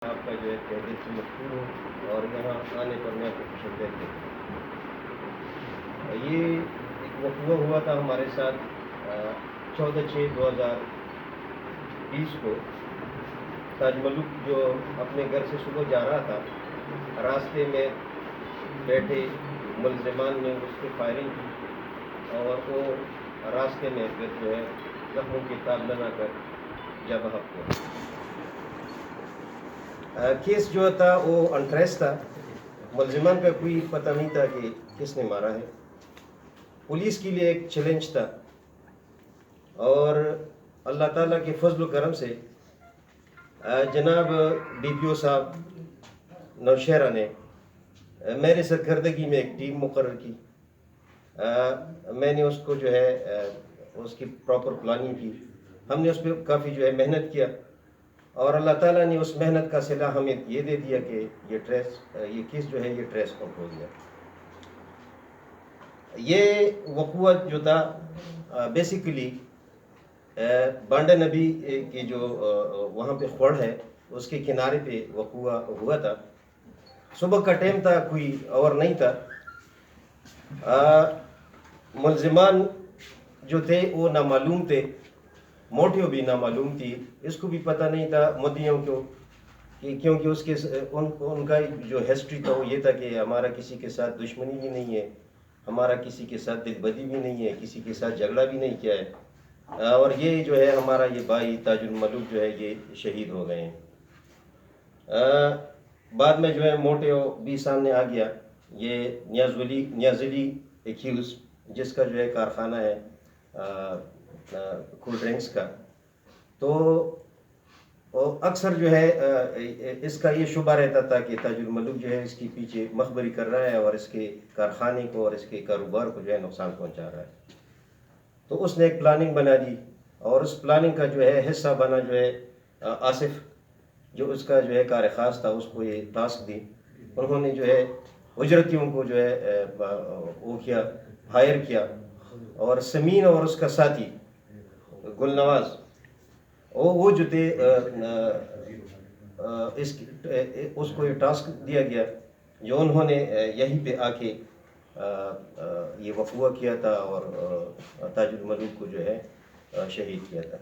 آپ کا جو ہے تہ دل سے مشکور ہوں اور یہاں آنے پر میں آپ کو خوش آمدید کہتا ہوں۔ یہ ایک وقوع ہوا تھا ہمارے ساتھ 14/6/2020 کو۔ تاج ملک جو اپنے گھر سے صبح جا رہا تھا، راستے میں بیٹھے ملزمان نے اس پہ فائرنگ کی اور وہ راستے میں پھر جو ہے زخموں کی تاب بنا کر جا بحق ہوا۔ کیس جو تھا وہ انٹریس تھا، ملزمان کا کوئی پتہ نہیں تھا کہ کس نے مارا ہے۔ پولیس کے لیے ایک چیلنج تھا اور اللہ تعالیٰ کے فضل و کرم سے جناب ڈی پی او صاحب نوشہرہ نے میرے سرکردگی میں ایک ٹیم مقرر کی۔ میں نے اس کو جو ہے اس کی پراپر پلاننگ کی، ہم نے اس پہ کافی جو ہے محنت کیا اور اللہ تعالیٰ نے اس محنت کا صلہ ہمیں یہ دے دیا کہ یہ کیس جو ہے یہ ٹریس آؤٹ ہو گیا۔ یہ وقوع جو تھا بیسیکلی بانڈا نبی کی جو وہاں پہ خوڑ ہے اس کے کنارے پہ وقوع ہوا تھا۔ صبح کا ٹائم تھا، کوئی اور نہیں تھا۔ ملزمان جو تھے وہ نامعلوم تھے، موٹیو بھی نامعلوم تھی، اس کو بھی پتہ نہیں تھا مدعیوں کو کہ کیونکہ ان کا جو ہسٹری تھا وہ یہ تھا کہ ہمارا کسی کے ساتھ دشمنی بھی نہیں ہے، ہمارا کسی کے ساتھ دل بدی بھی نہیں ہے، کسی کے ساتھ جھگڑا بھی نہیں کیا ہے، اور یہ جو ہے ہمارا یہ بھائی تاج الملک جو ہے یہ شہید ہو گئے ہیں۔ بعد میں جو ہے موٹیو بھی سامنے آ گیا، یہ نیازلی ایکیوز جس کا جو ہے کارخانہ ہے کول ڈرنکس کا، تو اکثر جو ہے اس کا یہ شبہ رہتا تھا کہ تاج الملک جو ہے اس کے پیچھے مخبری کر رہا ہے اور اس کے کارخانے کو اور اس کے کاروبار کو جو ہے نقصان پہنچا رہا ہے۔ تو اس نے ایک پلاننگ بنا دی اور اس پلاننگ کا جو ہے حصہ بنا جو ہے آصف، جو اس کا جو ہے کار خاص تھا، اس کو یہ ٹاسک دی۔ انہوں نے جو ہے اجرتیوں کو جو ہے وہ کیا، ہائر کیا، اور سمین اور اس کا ساتھی گل نواز وہ جو تھے اس کو یہ ٹاسک دیا گیا جو انہوں نے یہیں پہ آ کے یہ وقوع کیا تھا اور تاج الملک کو جو ہے شہید کیا تھا۔